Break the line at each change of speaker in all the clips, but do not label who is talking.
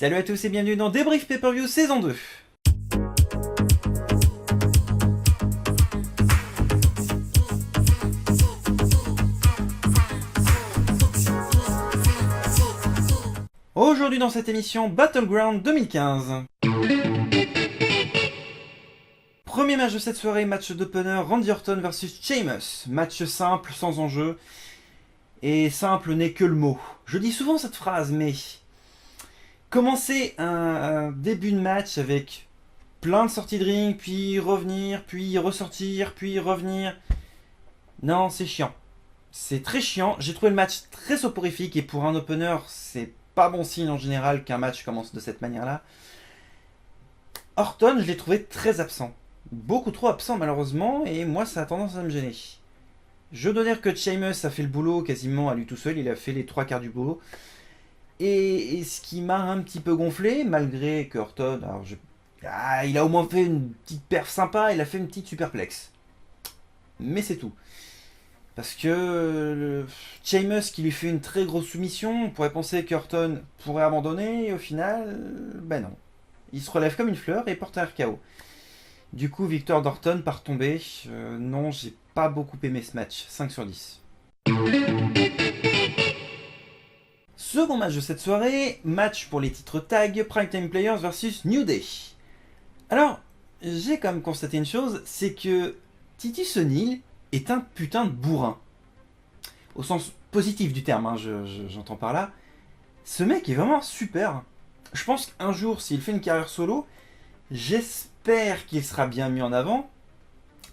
Salut à tous et bienvenue dans Débrief Pay-Per-View saison 2. Aujourd'hui dans cette émission, Battleground 2015. Premier match de cette soirée, match d'opener Randy Orton versus Sheamus. Match simple, sans enjeu. Et simple n'est que le mot. Je dis souvent cette phrase, mais commencer un début de match avec plein de sorties de ring, puis revenir, puis ressortir, puis revenir. Non, c'est chiant. C'est très chiant. J'ai trouvé le match très soporifique et pour un opener, c'est pas bon signe en général qu'un match commence de cette manière-là. Orton, je l'ai trouvé très absent. Beaucoup trop absent malheureusement et moi ça a tendance à me gêner. Je dois dire que Sheamus a fait le boulot quasiment à lui tout seul, il a fait les 3/4 du boulot. Et ce qui m'a un petit peu gonflé, malgré que Orton, il a au moins fait une petite perf sympa, il a fait une petite superplex. Mais c'est tout. Parce que Sheamus qui lui fait une très grosse soumission, on pourrait penser qu'Orton pourrait abandonner, et au final, ben non. Il se relève comme une fleur et porte un RKO. Du coup, victoire d'Orton par tombée. Non, j'ai pas beaucoup aimé ce match. 5 sur 10. Second match de cette soirée, match pour les titres tag, Primetime Players versus New Day. Alors, j'ai quand même constaté une chose, c'est que Titus O'Neil est un putain de bourrin. Au sens positif du terme, hein, j'entends par là. Ce mec est vraiment super. Je pense qu'un jour, s'il fait une carrière solo, j'espère qu'il sera bien mis en avant.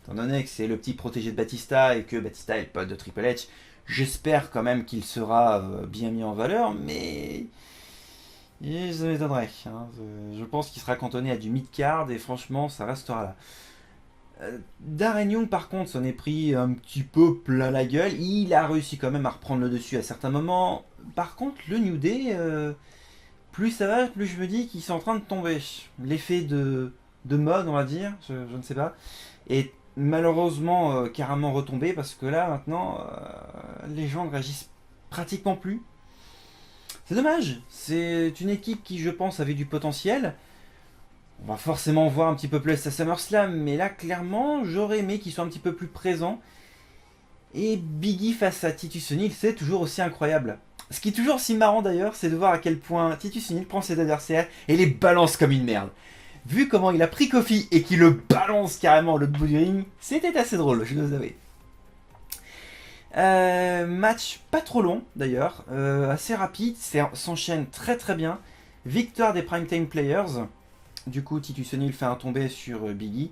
Étant donné que c'est le petit protégé de Batista et que Batista est le pote de Triple H, j'espère quand même qu'il sera bien mis en valeur, mais ça m'étonnerait. Hein. Je pense qu'il sera cantonné à du mid-card et franchement, ça restera là. Darren Young, par contre, s'en est pris un petit peu plein la gueule. Il a réussi quand même à reprendre le dessus à certains moments. Par contre, le New Day, plus ça va, plus je me dis qu'ils sont en train de tomber. L'effet de mode, on va dire, je ne sais pas, est malheureusement carrément retombé parce que là, maintenant, les gens ne réagissent pratiquement plus. C'est dommage. C'est une équipe qui, je pense, avait du potentiel. On va forcément voir un petit peu plus à SummerSlam, mais là, clairement, j'aurais aimé qu'ils soient un petit peu plus présents. Et Biggie face à Titus O'Neil, c'est toujours aussi incroyable. Ce qui est toujours si marrant d'ailleurs, c'est de voir à quel point Titus O'Neil prend ses adversaires et les balance comme une merde. Vu comment il a pris Kofi et qu'il le balance carrément à l'autre bout du ring, c'était assez drôle, je dois avouer. Match pas trop long d'ailleurs, assez rapide, s'enchaîne très très bien. Victoire des Primetime Players. Du coup, Titus O'Neil fait un tombé sur Biggie.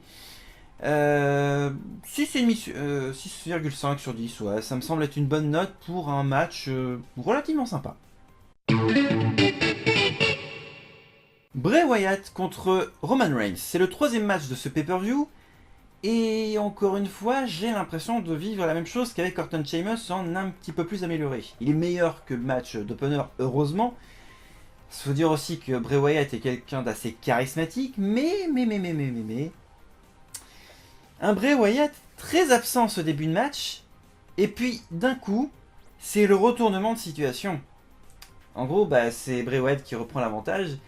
6,5 sur 10, ouais, ça me semble être une bonne note pour un match relativement sympa. Bray Wyatt contre Roman Reigns, c'est le troisième match de ce pay-per-view. Et encore une fois, j'ai l'impression de vivre la même chose qu'avec Orton Sheamus en un petit peu plus amélioré. Il est meilleur que le match d'opener, heureusement. Il faut dire aussi que Bray Wyatt est quelqu'un d'assez charismatique, mais... Un Bray Wyatt très absent ce début de match, et puis d'un coup, c'est le retournement de situation. En gros, c'est Bray Wyatt qui reprend l'avantage,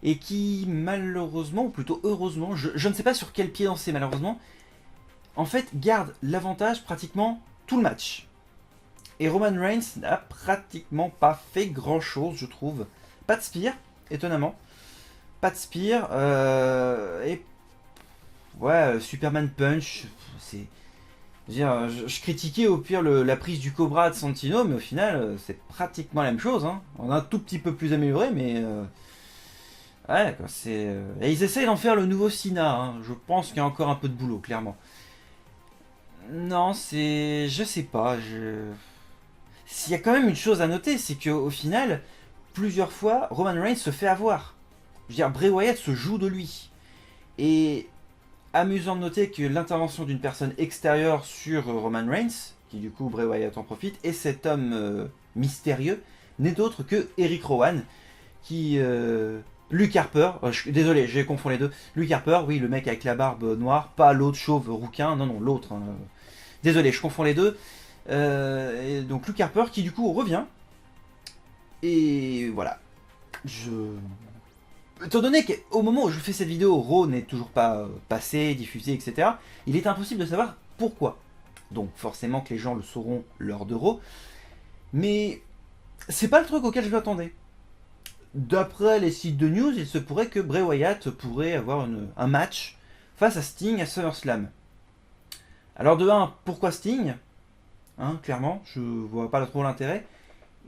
et qui malheureusement, ou plutôt heureusement, je ne sais pas sur quel pied danser malheureusement, en fait garde l'avantage pratiquement tout le match. Et Roman Reigns n'a pratiquement pas fait grand chose, je trouve. Pas de spear, étonnamment. Pas de spear. Et ouais, Superman Punch. C'est. Je critiquais au pire la prise du Cobra de Santino, mais au final, c'est pratiquement la même chose. Hein. On a un tout petit peu plus amélioré, mais. Ouais, quoi, c'est. Et ils essayent d'en faire le nouveau Cena. Hein. Je pense qu'il y a encore un peu de boulot, clairement. Non, c'est. Je sais pas. S'il y a quand même une chose à noter, c'est qu'au final, plusieurs fois, Roman Reigns se fait avoir. Je veux dire, Bray Wyatt se joue de lui. Et amusant de noter que l'intervention d'une personne extérieure sur Roman Reigns, qui du coup Bray Wyatt en profite, et cet homme mystérieux, n'est autre que Eric Rowan, qui... Luke Harper, désolé, j'ai confondu les deux. Luke Harper, oui, le mec avec la barbe noire, pas l'autre chauve rouquin, non, l'autre. Hein. Désolé, je confonds les deux. Et donc Luke Harper qui du coup revient. Et voilà. Étant donné qu'au moment où je fais cette vidéo, Raw n'est toujours pas passé, diffusé, etc., il est impossible de savoir pourquoi. Donc forcément que les gens le sauront lors de Raw. Mais c'est pas le truc auquel je m'attendais. D'après les sites de news, il se pourrait que Bray Wyatt pourrait avoir un match face à Sting à SummerSlam. Alors de 1, pourquoi Sting, clairement, je vois pas trop l'intérêt.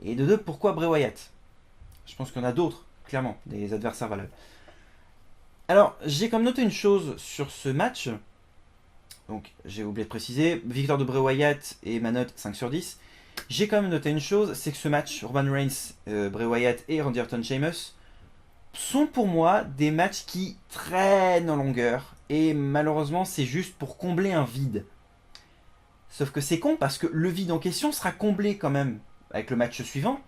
Et de 2, pourquoi Bray Wyatt? Je pense qu'il y en a d'autres, clairement, des adversaires valables. Alors, j'ai comme noté une chose sur ce match. Donc, j'ai oublié de préciser, victoire de Bray Wyatt et ma note 5 sur 10. J'ai quand même noté une chose, c'est que ce match, Roman Reigns, Bray Wyatt et Randy Orton Sheamus, sont pour moi des matchs qui traînent en longueur. Et malheureusement, c'est juste pour combler un vide. Sauf que c'est con parce que le vide en question sera comblé quand même avec le match suivant.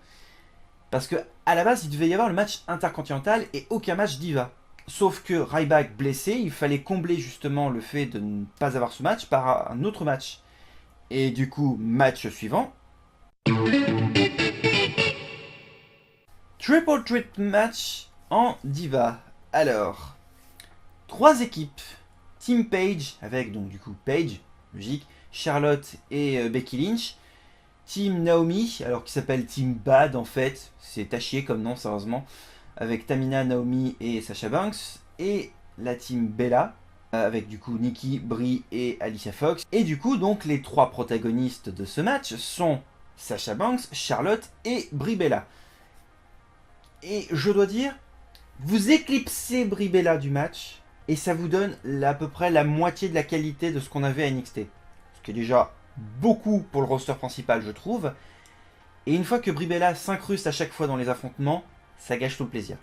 Parce que à la base, il devait y avoir le match intercontinental et aucun match Diva. Sauf que Ryback blessé, il fallait combler justement le fait de ne pas avoir ce match par un autre match. Et du coup, match suivant. Triple Threat match en Diva. Alors, 3 équipes. Team Page, avec donc du coup Page, logique, Charlotte et Becky Lynch. Team Naomi, alors qui s'appelle Team Bad en fait, c'est à chier comme nom sérieusement, avec Tamina, Naomi et Sasha Banks, et la Team Bella, avec du coup Nikki, Brie et Alicia Fox. Et du coup donc les 3 protagonistes de ce match sont Sasha Banks, Charlotte et Brie Bella. Et je dois dire, vous éclipsez Brie Bella du match, et ça vous donne à peu près la moitié de la qualité de ce qu'on avait à NXT. Ce qui est déjà beaucoup pour le roster principal, je trouve. Et une fois que Brie Bella s'incruste à chaque fois dans les affrontements, ça gâche tout le plaisir.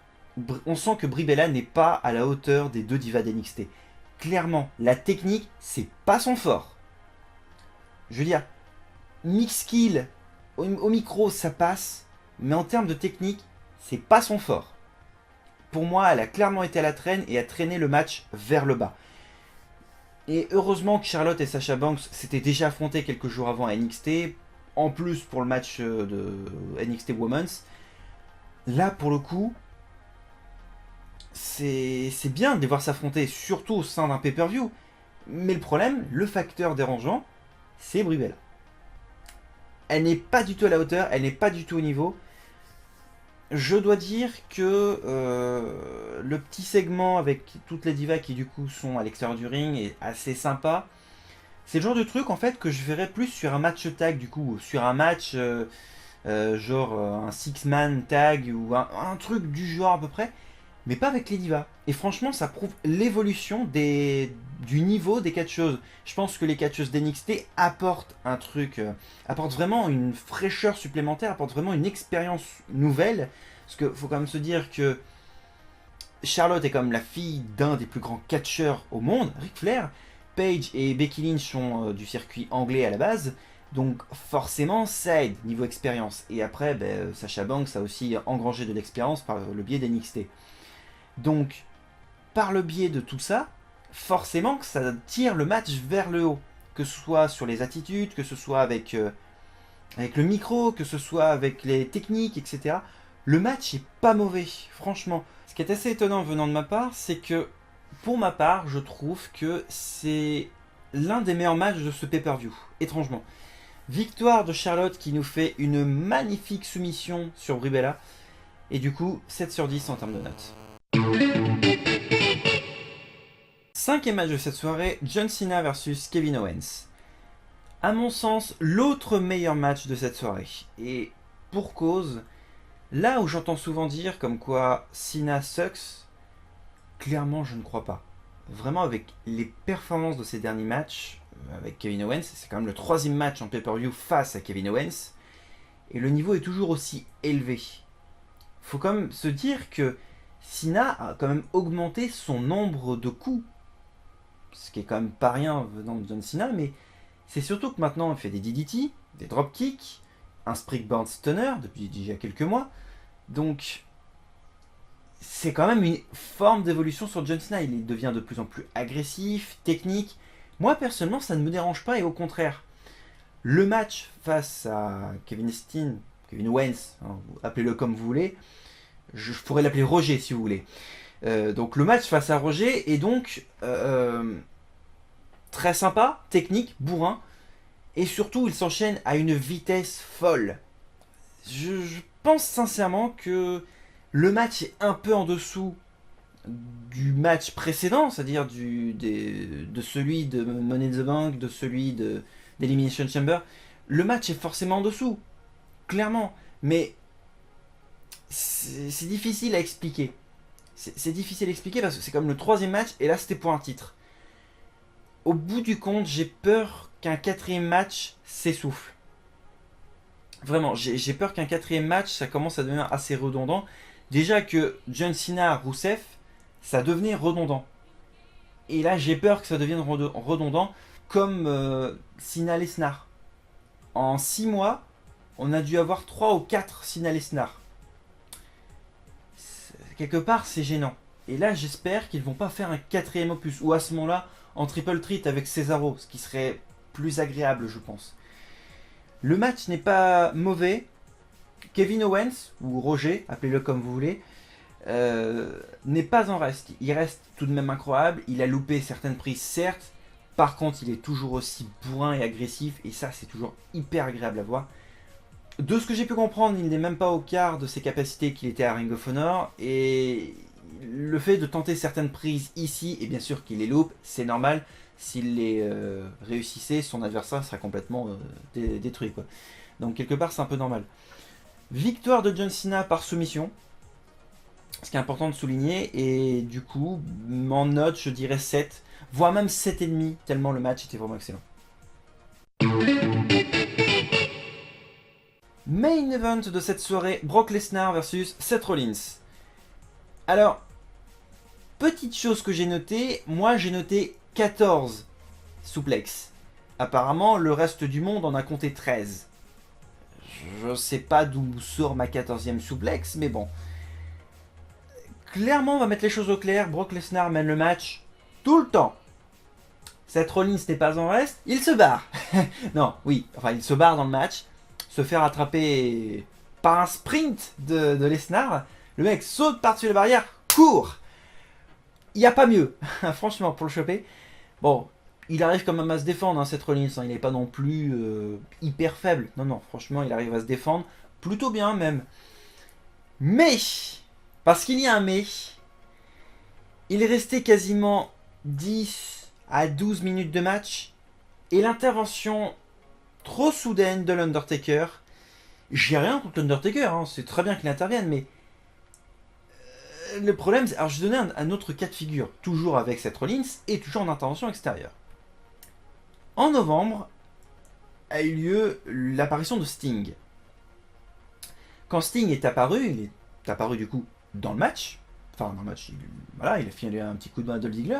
On sent que Brie Bella n'est pas à la hauteur des 2 divas d'NXT. Clairement, la technique, c'est pas son fort. Je veux dire, mix skill, au micro, ça passe, mais en termes de technique, c'est pas son fort. Pour moi, elle a clairement été à la traîne et a traîné le match vers le bas. Et heureusement que Charlotte et Sasha Banks s'étaient déjà affrontés quelques jours avant à NXT, en plus pour le match de NXT Women's. Là, pour le coup, c'est bien de les voir s'affronter, surtout au sein d'un pay-per-view. Mais le problème, le facteur dérangeant, c'est Brie Bella. Elle n'est pas du tout à la hauteur, elle n'est pas du tout au niveau. Je dois dire que le petit segment avec toutes les divas qui du coup sont à l'extérieur du ring est assez sympa. C'est le genre de truc en fait que je verrais plus sur un match tag du coup, sur un match genre un six-man tag ou un truc du genre à peu près, mais pas avec les divas. Et franchement, ça prouve l'évolution du niveau des catcheuses. Je pense que les catcheuses d'NXT apportent un truc, apportent vraiment une fraîcheur supplémentaire, apportent vraiment une expérience nouvelle. Parce qu'il faut quand même se dire que Charlotte est comme la fille d'un des plus grands catcheurs au monde, Ric Flair. Paige et Becky Lynch sont du circuit anglais à la base. Donc forcément, ça aide niveau expérience. Et après, Sasha Banks a aussi engrangé de l'expérience par le biais d'NXT. Donc, par le biais de tout ça, forcément que ça tire le match vers le haut. Que ce soit sur les attitudes, que ce soit avec le micro, que ce soit avec les techniques, etc. Le match est pas mauvais, franchement. Ce qui est assez étonnant venant de ma part, c'est que, pour ma part, je trouve que c'est l'un des meilleurs matchs de ce pay-per-view, étrangement. Victoire de Charlotte qui nous fait une magnifique soumission sur Brie Bella. Et du coup, 7 sur 10 en termes de notes. 5e match de cette soirée, John Cena versus Kevin Owens. À mon sens, l'autre meilleur match de cette soirée. Et pour cause, là où j'entends souvent dire comme quoi Cena sucks, clairement je ne crois pas. Vraiment avec les performances de ces derniers matchs, avec Kevin Owens, c'est quand même le 3e match en pay-per-view face à Kevin Owens, et le niveau est toujours aussi élevé. Faut quand même se dire que Cena a quand même augmenté son nombre de coups, ce qui est quand même pas rien venant de John Cena, mais c'est surtout que maintenant il fait des DDT, des dropkicks, un Springboard Stunner depuis déjà quelques mois, donc c'est quand même une forme d'évolution sur John Cena. Il devient de plus en plus agressif, technique. Moi personnellement ça ne me dérange pas et au contraire. Le match face à Kevin Owens, hein, appelez-le comme vous voulez, je pourrais l'appeler Roger si vous voulez. Donc le match face à Roger est donc très sympa, technique, bourrin, et surtout il s'enchaîne à une vitesse folle. Je pense sincèrement que le match est un peu en dessous du match précédent, c'est-à-dire de celui de Money in the Bank, de celui d'Elimination Chamber. Le match est forcément en dessous, clairement, mais c'est difficile à expliquer. C'est difficile à expliquer parce que c'est comme le troisième match et là c'était pour un titre. Au bout du compte, j'ai peur qu'un quatrième match s'essouffle. Vraiment, j'ai peur qu'un quatrième match, ça commence à devenir assez redondant. Déjà que John Cena, Rousseff, ça devenait redondant. Et là, j'ai peur que ça devienne redondant comme Cena Lesnar. En 6 mois, on a dû avoir 3 ou 4 Cena Lesnar. Quelque part, c'est gênant. Et là, j'espère qu'ils vont pas faire un quatrième opus. Ou à ce moment-là, en triple threat avec Cesaro, ce qui serait plus agréable, je pense. Le match n'est pas mauvais. Kevin Owens, ou Roger, appelez-le comme vous voulez, n'est pas en reste. Il reste tout de même incroyable. Il a loupé certaines prises, certes. Par contre, il est toujours aussi bourrin et agressif. Et ça, c'est toujours hyper agréable à voir. De ce que j'ai pu comprendre, il n'est même pas au quart de ses capacités qu'il était à Ring of Honor. Et le fait de tenter certaines prises ici, et bien sûr qu'il les loupe, c'est normal. S'il les réussissait, son adversaire serait complètement détruit, quoi. Donc quelque part, c'est un peu normal. Victoire de John Cena par soumission. Ce qui est important de souligner. Et du coup, en note, je dirais 7. Voire même 7,5, tellement le match était vraiment excellent. Main event de cette soirée, Brock Lesnar versus Seth Rollins. Alors, petite chose que j'ai notée, moi j'ai noté 14 souplex. Apparemment, le reste du monde en a compté 13. Je sais pas d'où sort ma 14e souplex, mais bon. Clairement, on va mettre les choses au clair. Brock Lesnar mène le match tout le temps. Seth Rollins n'est pas en reste, il se barre. Non, oui, enfin il se barre dans le match. Se faire attraper par un sprint de Lesnar. Le mec saute par-dessus la barrière, court. Il n'y a pas mieux, franchement, pour le choper. Bon, il arrive quand même à se défendre, hein, Seth Rollins. Hein, il n'est pas non plus hyper faible. Non, non, franchement, il arrive à se défendre. Plutôt bien, même. Mais, parce qu'il y a un mais, il est resté quasiment 10 à 12 minutes de match. Et l'intervention trop soudaine de l'Undertaker. J'ai rien contre l'Undertaker, hein, c'est très bien qu'il intervienne, mais le problème, c'est... Alors je vais donner un autre cas de figure, toujours avec Seth Rollins et toujours en intervention extérieure. En novembre a eu lieu l'apparition de Sting. Quand Sting est apparu, il est apparu du coup dans le match. Enfin, dans le match, voilà, il a filé un petit coup de main à Dolph Ziggler.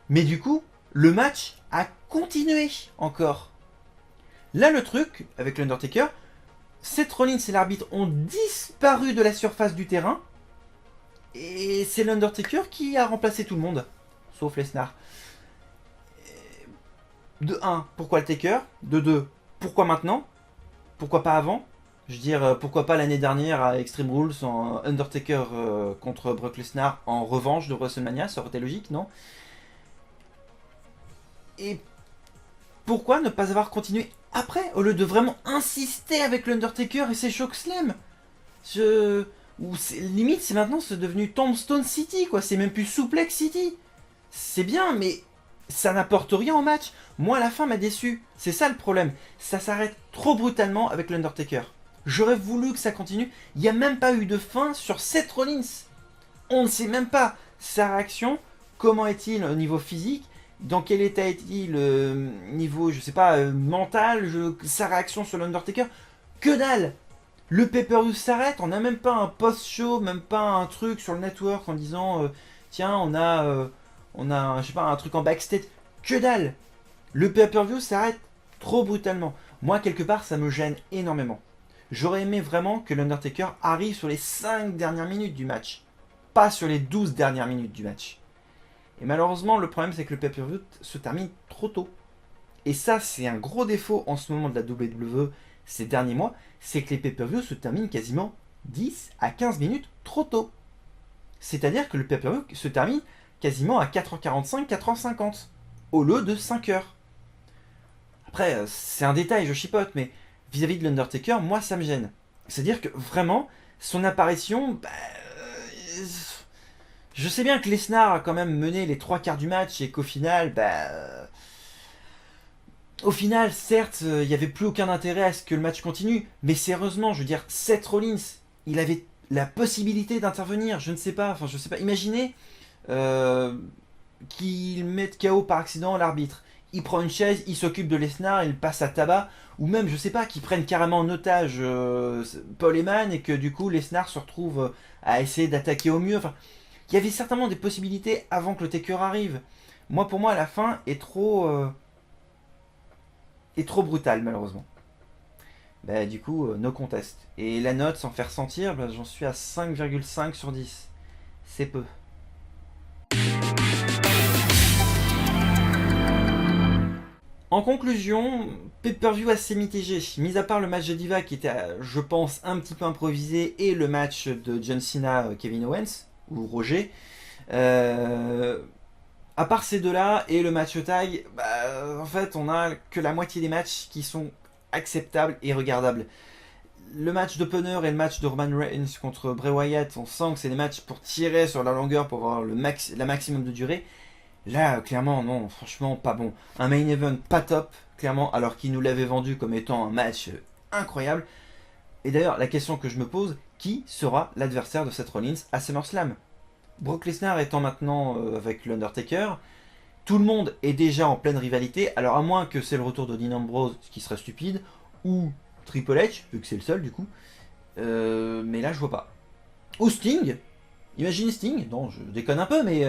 Mais du coup, le match a continué encore. Là, le truc, avec l'Undertaker, Seth Rollins et l'arbitre ont disparu de la surface du terrain. Et c'est l'Undertaker qui a remplacé tout le monde. Sauf Lesnar. De 1, pourquoi le Taker? De 2, pourquoi maintenant? Pourquoi pas avant? Je veux dire, pourquoi pas l'année dernière à Extreme Rules en Undertaker contre Brock Lesnar en revanche de WrestleMania? Ça aurait été logique, non? Et pourquoi ne pas avoir continué après, au lieu de vraiment insister avec l'Undertaker et ses chocs slam? Limite, c'est maintenant c'est devenu Tombstone City, quoi. C'est même plus Suplex City. C'est bien, mais ça n'apporte rien au match. Moi, la fin m'a déçu. C'est ça le problème. Ça s'arrête trop brutalement avec l'Undertaker. J'aurais voulu que ça continue. Il n'y a même pas eu de fin sur Seth Rollins. On ne sait même pas sa réaction. Comment est-il au niveau physique? Dans quel état est-il niveau, je sais pas, mental, sa réaction sur l'Undertaker? Que dalle! Le pay-per-view s'arrête, on n'a même pas un post-show, même pas un truc sur le network en disant tiens, on a je sais pas, un truc en backstage. Que dalle! Le pay-per-view s'arrête trop brutalement. Moi, quelque part, ça me gêne énormément. J'aurais aimé vraiment que l'Undertaker arrive sur les 5 dernières minutes du match, pas sur les 12 dernières minutes du match. Et malheureusement, le problème, c'est que le pay-per-view se termine trop tôt. Et ça, c'est un gros défaut en ce moment de la WWE ces derniers mois, c'est que les pay-per-views se terminent quasiment 10 à 15 minutes trop tôt. C'est-à-dire que le pay-per-view se termine quasiment à 4h45, 4h50, au lieu de 5h. Après, c'est un détail, je chipote, mais vis-à-vis de l'Undertaker, moi, ça me gêne. C'est-à-dire que vraiment, son apparition, je sais bien que Lesnar a quand même mené les 3 quarts du match et qu'au final, au final, certes, il n'y avait plus aucun intérêt à ce que le match continue, mais sérieusement, je veux dire, Seth Rollins, il avait la possibilité d'intervenir, je ne sais pas, imaginez qu'il mette KO par accident l'arbitre. Il prend une chaise, il s'occupe de Lesnar, il passe à tabac, ou même, je sais pas, qu'il prenne carrément en otage Paul Heyman et que du coup Lesnar se retrouve à essayer d'attaquer au mieux. Enfin, il y avait certainement des possibilités avant que le Taker arrive. Pour moi, la fin est trop brutale, malheureusement. Du coup, no contest. Et la note, sans faire sentir, j'en suis à 5,5 sur 10. C'est peu. En conclusion, pay-per-view assez mitigé. Mis à part le match de Diva qui était, je pense, un petit peu improvisé, et le match de John Cena, Kevin Owens, ou Roger, à part ces deux-là et le match tag, en fait, on a que la moitié des matchs qui sont acceptables et regardables. Le match d'opener et le match de Roman Reigns contre Bray Wyatt, on sent que c'est des matchs pour tirer sur la longueur, pour avoir la maximum de durée. Là, clairement, non, franchement, pas bon. Un main event pas top, clairement, alors qu'il nous l'avait vendu comme étant un match incroyable. Et d'ailleurs, la question que je me pose, qui sera l'adversaire de Seth Rollins à SummerSlam? Brock Lesnar étant maintenant avec l'Undertaker, tout le monde est déjà en pleine rivalité, alors à moins que c'est le retour de Dean Ambrose, ce qui serait stupide, ou Triple H, vu que c'est le seul du coup. Mais là, je vois pas. Ou Sting. Imaginez Sting. Non, je déconne un peu, mais...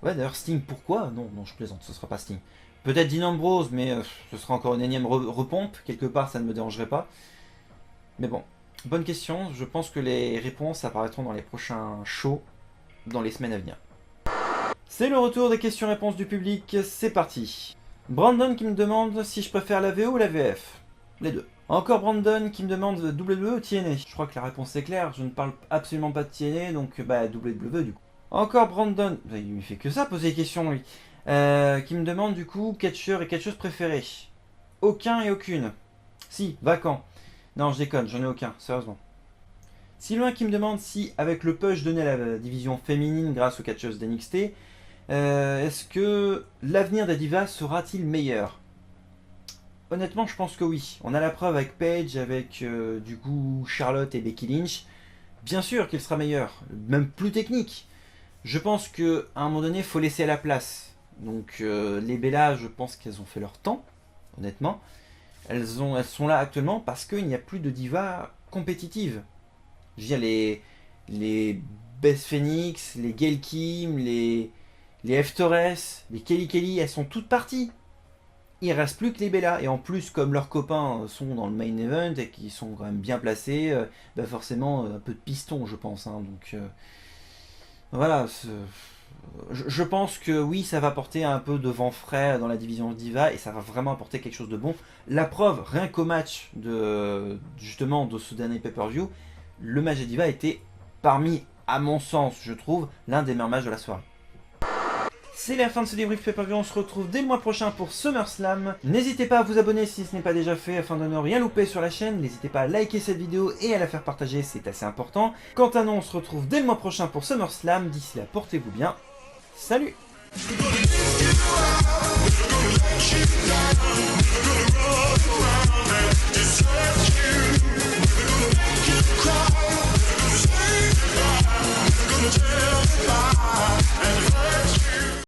Ouais, d'ailleurs, Sting, pourquoi? Non, je plaisante, ce sera pas Sting. Peut-être Dean Ambrose, mais ce sera encore une énième repompe. Quelque part, ça ne me dérangerait pas. Mais bon, bonne question. Je pense que les réponses apparaîtront dans les prochains shows, dans les semaines à venir. C'est le retour des questions-réponses du public, c'est parti. Brandon qui me demande si je préfère la VO ou la VF. Les deux. Encore Brandon qui me demande WWE ou TNA. Je crois que la réponse est claire, je ne parle absolument pas de TNA, donc WWE du coup. Encore Brandon, il me fait que ça poser des questions lui, qui me demande du coup catcheur et catcheuse préférée. Aucun et aucune. Si, vacant. Non, je déconne, j'en ai aucun, sérieusement. Sylvain qui me demande si, avec le push donné à la division féminine grâce aux catcheuses d'NXT, est-ce que l'avenir des divas sera-t-il meilleur? Honnêtement, je pense que oui. On a la preuve avec Paige, avec du coup Charlotte et Becky Lynch. Bien sûr qu'il sera meilleur, même plus technique. Je pense qu'à un moment donné, il faut laisser la place. Donc les Bella, je pense qu'elles ont fait leur temps, honnêtement. Elles sont là actuellement parce qu'il n'y a plus de divas compétitives. Je veux dire, les Beth Phoenix, les Gail Kim, les F Torres, les Kelly, elles sont toutes parties. Il reste plus que les Bella. Et en plus, comme leurs copains sont dans le main event et qui sont quand même bien placés, forcément un peu de piston, je pense. Donc voilà, je pense que oui, ça va apporter un peu de vent frais dans la division Diva et ça va vraiment apporter quelque chose de bon. La preuve, rien qu'au match justement de ce dernier pay-per-view, le match de Diva était parmi, à mon sens, je trouve, l'un des meilleurs matchs de la soirée. C'est la fin de ce débrief pay-per-view, on se retrouve dès le mois prochain pour SummerSlam. N'hésitez pas à vous abonner si ce n'est pas déjà fait afin de ne rien louper sur la chaîne. N'hésitez pas à liker cette vidéo et à la faire partager, c'est assez important. Quant à nous, on se retrouve dès le mois prochain pour SummerSlam. D'ici là, portez-vous bien. Salut!